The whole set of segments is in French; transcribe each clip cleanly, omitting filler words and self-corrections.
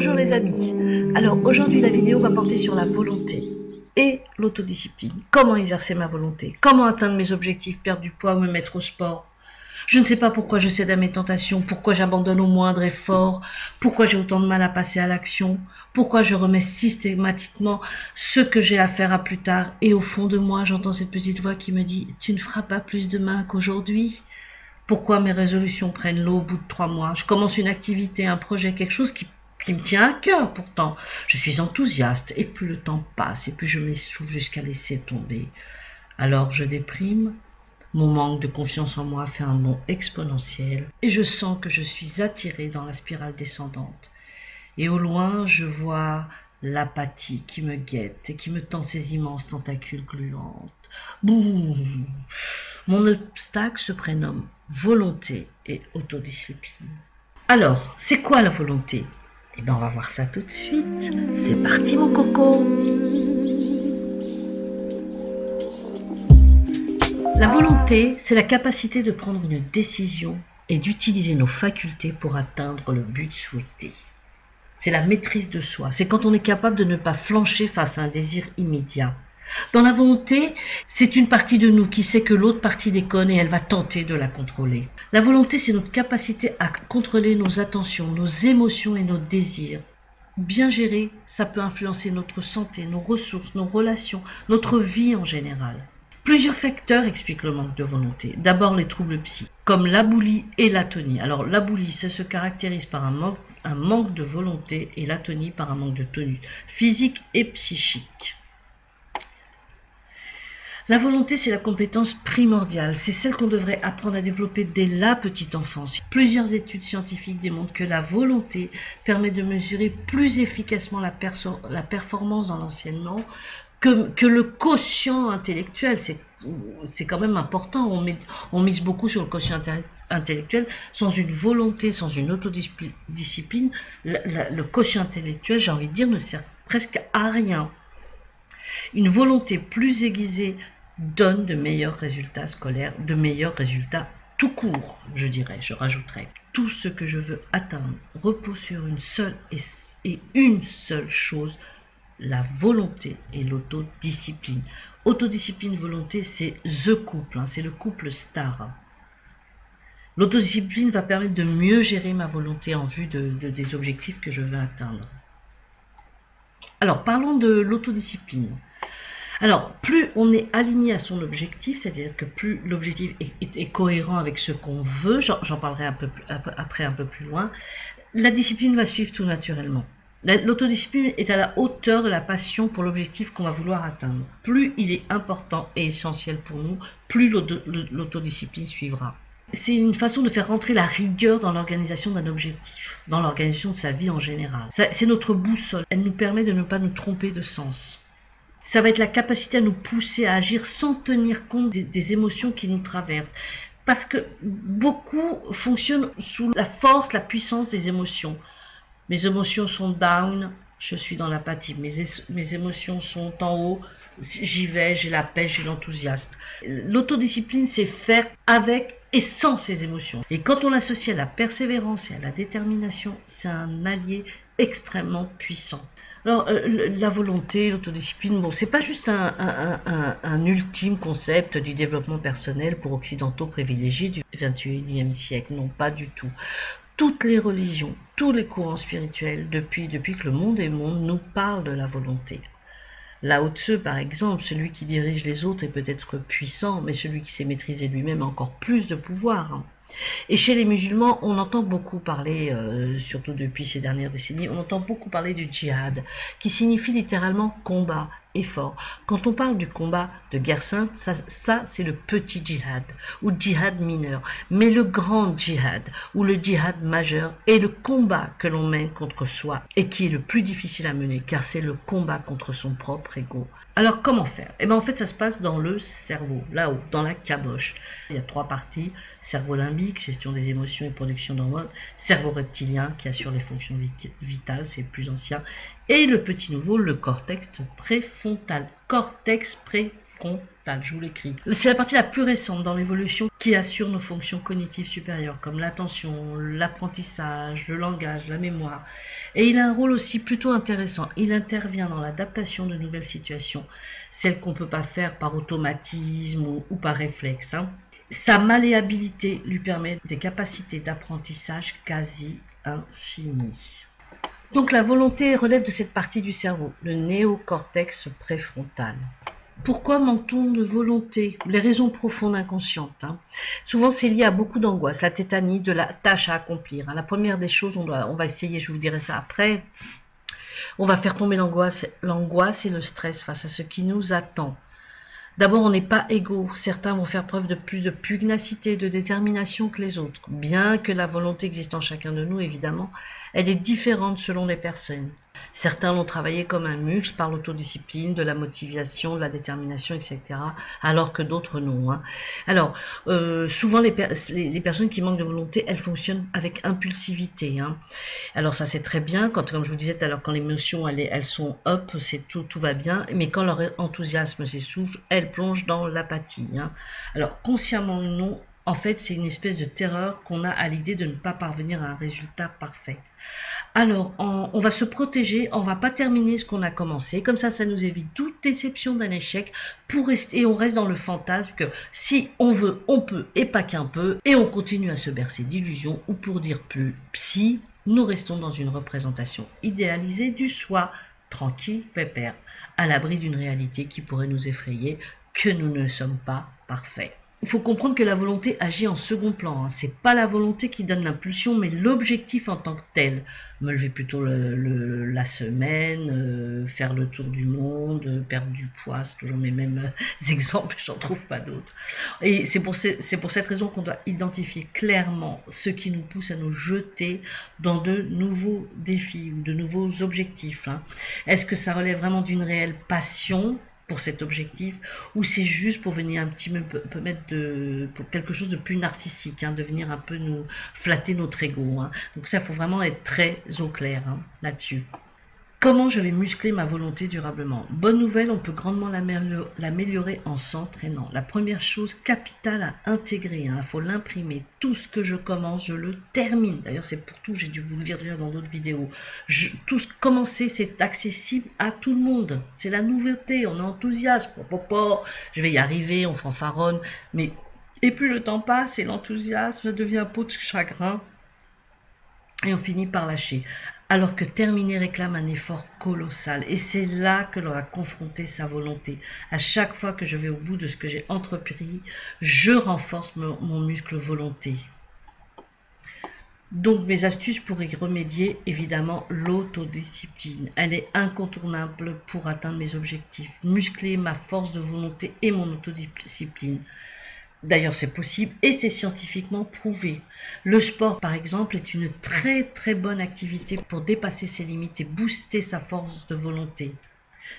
Bonjour les amis. Alors aujourd'hui la vidéo va porter sur la volonté et l'autodiscipline. Comment exercer ma volonté? Comment atteindre mes objectifs, perdre du poids ou me mettre au sport? Je ne sais pas pourquoi je cède à mes tentations, pourquoi j'abandonne au moindre effort, pourquoi j'ai autant de mal à passer à l'action, pourquoi je remets systématiquement ce que j'ai à faire à plus tard et au fond de moi j'entends cette petite voix qui me dit « Tu ne feras pas plus demain qu'aujourd'hui ?» Pourquoi mes résolutions prennent l'eau au bout de 3 mois? Je commence une activité, un projet, quelque chose qui me tient à cœur pourtant. Je suis enthousiaste et plus le temps passe et plus je m'essouffle jusqu'à laisser tomber. Alors je déprime, mon manque de confiance en moi fait un bond exponentiel et je sens que je suis attirée dans la spirale descendante. Et au loin, je vois l'apathie qui me guette et qui me tend ses immenses tentacules gluantes. Boum! Mon obstacle se prénomme volonté et autodiscipline. Alors, c'est quoi la volonté? Eh bien, on va voir ça tout de suite. C'est parti, mon coco! La volonté, c'est la capacité de prendre une décision et d'utiliser nos facultés pour atteindre le but souhaité. C'est la maîtrise de soi. C'est quand on est capable de ne pas flancher face à un désir immédiat. Dans la volonté, c'est une partie de nous qui sait que l'autre partie déconne et elle va tenter de la contrôler. La volonté, c'est notre capacité à contrôler nos attentions, nos émotions et nos désirs. Bien gérer, ça peut influencer notre santé, nos ressources, nos relations, notre vie en général. Plusieurs facteurs expliquent le manque de volonté. D'abord, les troubles psy, comme l'aboulie et l'atonie. Alors, l'aboulie, ça se caractérise par un manque de volonté et l'atonie par un manque de tenue physique et psychique. La volonté, c'est la compétence primordiale. C'est celle qu'on devrait apprendre à développer dès la petite enfance. Plusieurs études scientifiques démontrent que la volonté permet de mesurer plus efficacement la performance dans l'enseignement que le quotient intellectuel. C'est quand même important. On mise beaucoup sur le quotient intellectuel. Sans une volonté, sans une autodiscipline, le quotient intellectuel, j'ai envie de dire, ne sert presque à rien. Une volonté plus aiguisée donne de meilleurs résultats scolaires, de meilleurs résultats tout court, je dirais, je rajouterais. Tout ce que je veux atteindre repose sur une seule et une seule chose, la volonté et l'autodiscipline. Autodiscipline, volonté, c'est the couple, c'est le couple star. L'autodiscipline va permettre de mieux gérer ma volonté en vue des objectifs que je veux atteindre. Alors, parlons de l'autodiscipline. Alors, plus on est aligné à son objectif, c'est-à-dire que plus l'objectif est cohérent avec ce qu'on veut, j'en parlerai après un peu plus loin, la discipline va suivre tout naturellement. L'autodiscipline est à la hauteur de la passion pour l'objectif qu'on va vouloir atteindre. Plus il est important et essentiel pour nous, plus l'autodiscipline suivra. C'est une façon de faire rentrer la rigueur dans l'organisation d'un objectif, dans l'organisation de sa vie en général. C'est notre boussole, elle nous permet de ne pas nous tromper de sens. Ça va être la capacité à nous pousser à agir sans tenir compte des émotions qui nous traversent. Parce que beaucoup fonctionnent sous la force, la puissance des émotions. Mes émotions sont down, je suis dans l'apathie. Mes émotions sont en haut, j'y vais, j'ai la pêche, j'ai l'enthousiasme. L'autodiscipline, c'est faire avec et sans ses émotions. Et quand on l'associe à la persévérance et à la détermination, c'est un allié extrêmement puissant. Alors, la volonté, l'autodiscipline, bon, c'est pas juste un ultime concept du développement personnel pour occidentaux privilégiés du XXIe siècle. Non, pas du tout. Toutes les religions, tous les courants spirituels, depuis que le monde est monde, nous parlent de la volonté. Lao Tzu, par exemple, celui qui dirige les autres est peut-être puissant, mais celui qui sait maîtriser lui-même a encore plus de pouvoir. Et chez les musulmans, on entend beaucoup parler, surtout depuis ces dernières décennies, on entend beaucoup parler du djihad, qui signifie littéralement combat, effort. Quand on parle du combat de guerre sainte, ça c'est le petit djihad, ou djihad mineur. Mais le grand djihad, ou le djihad majeur, est le combat que l'on mène contre soi, et qui est le plus difficile à mener, car c'est le combat contre son propre ego. Alors comment faire? Eh bien en fait ça se passe dans le cerveau, là-haut, dans la caboche. Il y a 3 parties, cerveau limbique, gestion des émotions et production d'hormones, cerveau reptilien qui assure les fonctions vitales, c'est le plus ancien, et le petit nouveau, le cortex préfrontal. Cortex préfrontal. préfrontale, je vous l'écris. C'est la partie la plus récente dans l'évolution qui assure nos fonctions cognitives supérieures, comme l'attention, l'apprentissage, le langage, la mémoire. Et il a un rôle aussi plutôt intéressant. Il intervient dans l'adaptation de nouvelles situations, celles qu'on ne peut pas faire par automatisme ou par réflexe. Sa malléabilité lui permet des capacités d'apprentissage quasi infinies. Donc la volonté relève de cette partie du cerveau, le néocortex préfrontal. Pourquoi manque-t-on de volonté? Les raisons profondes inconscientes. Souvent c'est lié à beaucoup d'angoisse, la tétanie de la tâche à accomplir. La première des choses, on va essayer, je vous dirai ça après, on va faire tomber l'angoisse et le stress face à ce qui nous attend. D'abord, on n'est pas égaux. Certains vont faire preuve de plus de pugnacité, de détermination que les autres. Bien que la volonté existe en chacun de nous, évidemment, elle est différente selon les personnes. Certains l'ont travaillé comme un muscle par l'autodiscipline, de la motivation, de la détermination, etc. Alors que d'autres non. Alors, souvent les personnes qui manquent de volonté, elles fonctionnent avec impulsivité. Alors ça c'est très bien, comme je vous disais tout à l'heure, quand les émotions elles sont up, c'est tout va bien, mais quand leur enthousiasme s'essouffle, elles plongent dans l'apathie. Alors consciemment ou non, en fait, c'est une espèce de terreur qu'on a à l'idée de ne pas parvenir à un résultat parfait. Alors, on va se protéger, on va pas terminer ce qu'on a commencé. Comme ça nous évite toute déception d'un échec. Et on reste dans le fantasme que si on veut, on peut, et pas qu'un peu. Et on continue à se bercer d'illusions, ou pour dire plus psy, nous restons dans une représentation idéalisée du soi, tranquille, pépère, à l'abri d'une réalité qui pourrait nous effrayer, que nous ne sommes pas parfaits. Il faut comprendre que la volonté agit en second plan. C'est pas la volonté qui donne l'impulsion, mais l'objectif en tant que tel. Me lever plus tôt la semaine, faire le tour du monde, perdre du poids, c'est toujours mes mêmes exemples, j'en trouve pas d'autres. Et c'est pour cette raison qu'on doit identifier clairement ce qui nous pousse à nous jeter dans de nouveaux défis ou de nouveaux objectifs. Est-ce que ça relève vraiment d'une réelle passion pour cet objectif, ou c'est juste pour venir un petit peu mettre pour quelque chose de plus narcissique, de venir un peu nous flatter notre ego. Donc ça, il faut vraiment être très au clair là-dessus. Comment je vais muscler ma volonté durablement? Bonne nouvelle, on peut grandement l'améliorer en s'entraînant. La première chose capitale à intégrer, il faut l'imprimer. Tout ce que je commence, je le termine. D'ailleurs, c'est pour tout, j'ai dû vous le dire déjà dans d'autres vidéos. Tout ce commencer, c'est accessible à tout le monde. C'est la nouveauté, on est enthousiaste. Je vais y arriver, on fanfaronne. Et plus le temps passe et l'enthousiasme devient peau de chagrin. Et on finit par lâcher. Alors que terminer réclame un effort colossal. Et c'est là que l'on va confronter sa volonté. À chaque fois que je vais au bout de ce que j'ai entrepris, je renforce mon muscle volonté. Donc mes astuces pour y remédier, évidemment, l'autodiscipline. Elle est incontournable pour atteindre mes objectifs. Muscler ma force de volonté et mon autodiscipline. D'ailleurs, c'est possible et c'est scientifiquement prouvé. Le sport, par exemple, est une très très bonne activité pour dépasser ses limites et booster sa force de volonté.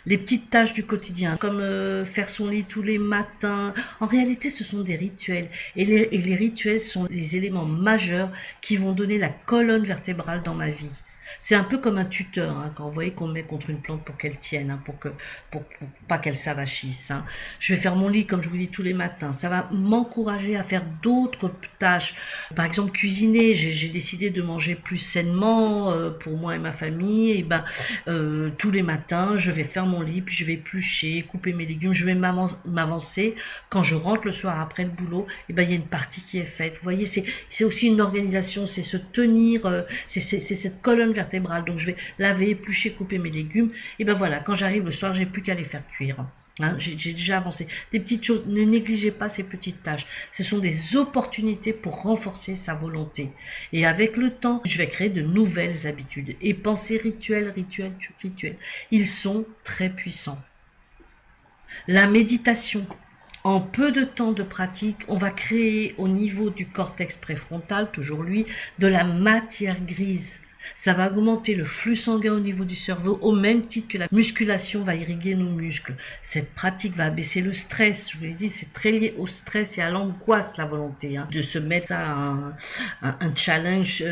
Les petites tâches du quotidien, comme faire son lit tous les matins, en réalité, ce sont des rituels. Et les rituels sont les éléments majeurs qui vont donner la colonne vertébrale dans ma vie. C'est un peu comme un tuteur, quand vous voyez qu'on met contre une plante pour qu'elle tienne, pour pas qu'elle s'avachisse. Je vais faire mon lit, comme je vous dis, tous les matins. Ça va m'encourager à faire d'autres tâches. Par exemple, cuisiner. J'ai décidé de manger plus sainement pour moi et ma famille. Et tous les matins, je vais faire mon lit, puis je vais éplucher, couper mes légumes. Je vais m'avancer. Quand je rentre le soir après le boulot, il y a une partie qui est faite. Vous voyez, c'est aussi une organisation, c'est se tenir, c'est cette colonne vertébrale. Donc je vais laver, éplucher, couper mes légumes. Et voilà, quand j'arrive le soir, j'ai plus qu'à les faire cuire. J'ai déjà avancé. Des petites choses, ne négligez pas ces petites tâches. Ce sont des opportunités pour renforcer sa volonté. Et avec le temps, je vais créer de nouvelles habitudes. Et penser rituel. Ils sont très puissants. La méditation. En peu de temps de pratique, on va créer au niveau du cortex préfrontal, toujours lui, de la matière grise. Ça va augmenter le flux sanguin au niveau du cerveau au même titre que la musculation va irriguer nos muscles. Cette pratique va abaisser le stress. Je vous l'ai dit, c'est très lié au stress et à l'angoisse, la volonté, de se mettre à un challenge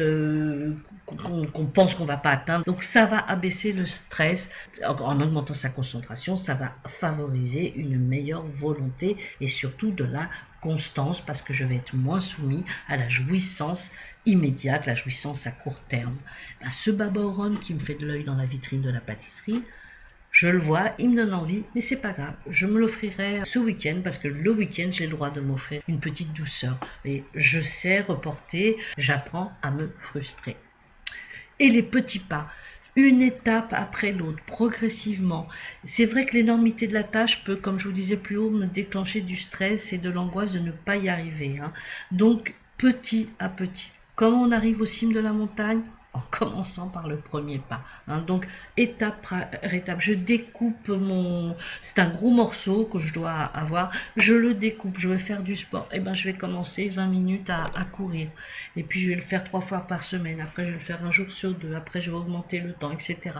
qu'on pense qu'on ne va pas atteindre. Donc ça va abaisser le stress en augmentant sa concentration. Ça va favoriser une meilleure volonté et surtout de la constance parce que je vais être moins soumis à la jouissance immédiate, la jouissance à court terme. Ben, ce baba au rhum qui me fait de l'œil dans la vitrine de la pâtisserie, je le vois, il me donne envie, mais c'est pas grave. Je me l'offrirai ce week-end parce que le week-end, j'ai le droit de m'offrir une petite douceur. Et je sais reporter, j'apprends à me frustrer. Et les petits pas, une étape après l'autre, progressivement. C'est vrai que l'énormité de la tâche peut, comme je vous disais plus haut, me déclencher du stress et de l'angoisse de ne pas y arriver. Donc, petit à petit. Comment on arrive au cime de la montagne? En commençant par le premier pas. Donc, étape par étape, je découpe mon... C'est un gros morceau que je dois avoir. Je le découpe, je vais faire du sport. Et ben, je vais commencer 20 minutes à courir. Et puis, je vais le faire 3 fois par semaine. Après, je vais le faire un jour sur 2. Après, je vais augmenter le temps, etc.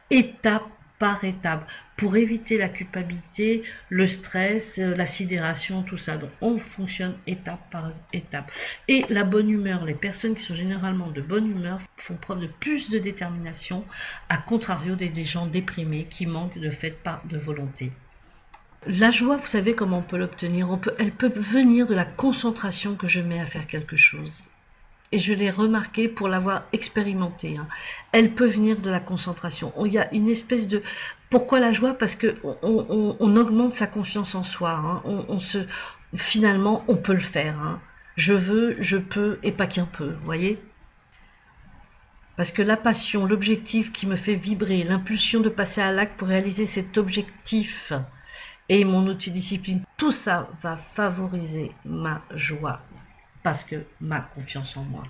Étape par étape, pour éviter la culpabilité, le stress, la sidération, tout ça. Donc on fonctionne étape par étape. Et la bonne humeur, les personnes qui sont généralement de bonne humeur font preuve de plus de détermination, à contrario des gens déprimés qui manquent de fait de volonté. La joie, vous savez comment on peut l'obtenir? Elle peut venir de la concentration que je mets à faire quelque chose. Et je l'ai remarqué pour l'avoir expérimenté. Elle peut venir de la concentration. Il y a une espèce de... Pourquoi la joie? Parce que on augmente sa confiance en soi. Finalement, on peut le faire. Je veux, je peux, et pas qu'un peu, vous voyez? Parce que la passion, l'objectif qui me fait vibrer, l'impulsion de passer à l'acte pour réaliser cet objectif et mon outil discipline, tout ça va favoriser ma joie. Parce que ma confiance en moi.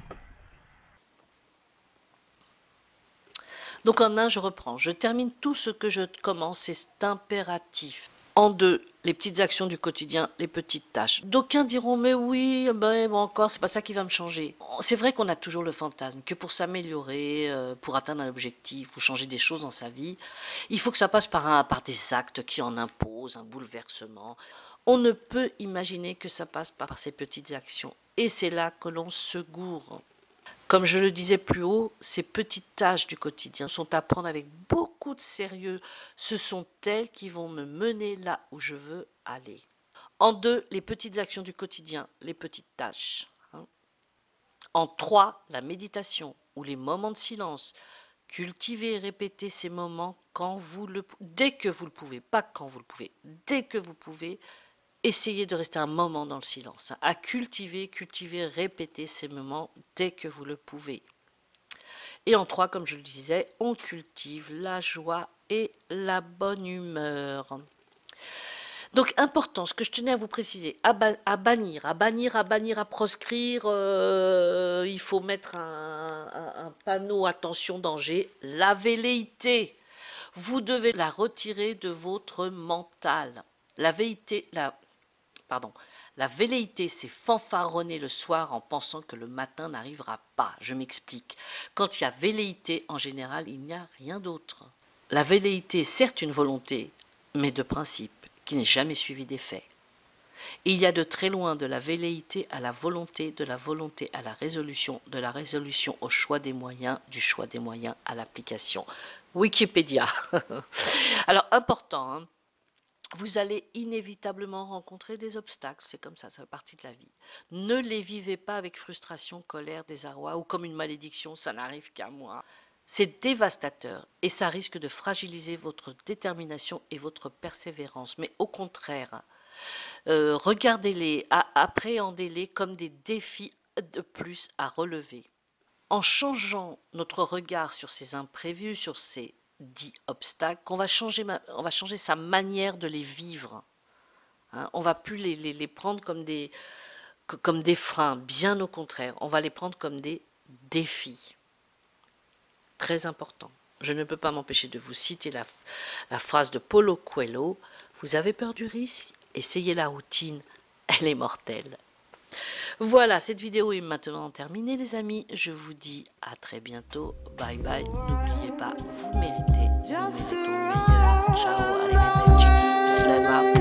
Donc en un, je reprends. Je termine tout ce que je commence, c'est impératif. En deux, les petites actions du quotidien, les petites tâches. D'aucuns diront, mais oui, bon encore, c'est pas ça qui va me changer. C'est vrai qu'on a toujours le fantasme que pour s'améliorer, pour atteindre un objectif ou changer des choses dans sa vie, il faut que ça passe par des actes qui en imposent un bouleversement. On ne peut imaginer que ça passe par ces petites actions. Et c'est là que l'on se gourre. Comme je le disais plus haut, ces petites tâches du quotidien sont à prendre avec beaucoup de sérieux. Ce sont elles qui vont me mener là où je veux aller. En deux, les petites actions du quotidien, les petites tâches. En trois, la méditation ou les moments de silence. Cultivez et répétez ces moments dès que vous le pouvez, pas quand vous le pouvez, dès que vous pouvez. Essayez de rester un moment dans le silence, à cultiver, répéter ces moments dès que vous le pouvez. Et en trois, comme je le disais, on cultive la joie et la bonne humeur. Donc important, ce que je tenais à vous préciser, à bannir, à proscrire, il faut mettre un panneau attention danger, la velléité. Vous devez la retirer de votre mental. La velléité, c'est fanfaronner le soir en pensant que le matin n'arrivera pas. Je m'explique. Quand il y a velléité, en général, il n'y a rien d'autre. La velléité est certes une volonté, mais de principe, qui n'est jamais suivie des faits. Et il y a de très loin de la velléité à la volonté, de la volonté à la résolution, de la résolution au choix des moyens, du choix des moyens à l'application. Wikipédia. Alors, important, vous allez inévitablement rencontrer des obstacles, c'est comme ça fait partie de la vie. Ne les vivez pas avec frustration, colère, désarroi ou comme une malédiction, ça n'arrive qu'à moi. C'est dévastateur et ça risque de fragiliser votre détermination et votre persévérance. Mais au contraire, regardez-les, appréhendez-les comme des défis de plus à relever. En changeant notre regard sur ces imprévus, sur ces dits obstacles, on va changer sa manière de les vivre. On ne va plus les prendre comme des freins, bien au contraire, on va les prendre comme des défis. Très important. Je ne peux pas m'empêcher de vous citer la phrase de Paulo Coelho, vous avez peur du risque? Essayez la routine, elle est mortelle. Voilà, cette vidéo est maintenant terminée les amis. Je vous dis à très bientôt. Bye bye. N'oubliez pas, vous méritez. Nous méritons le meilleur. Ciao, arrivederci. Bislema.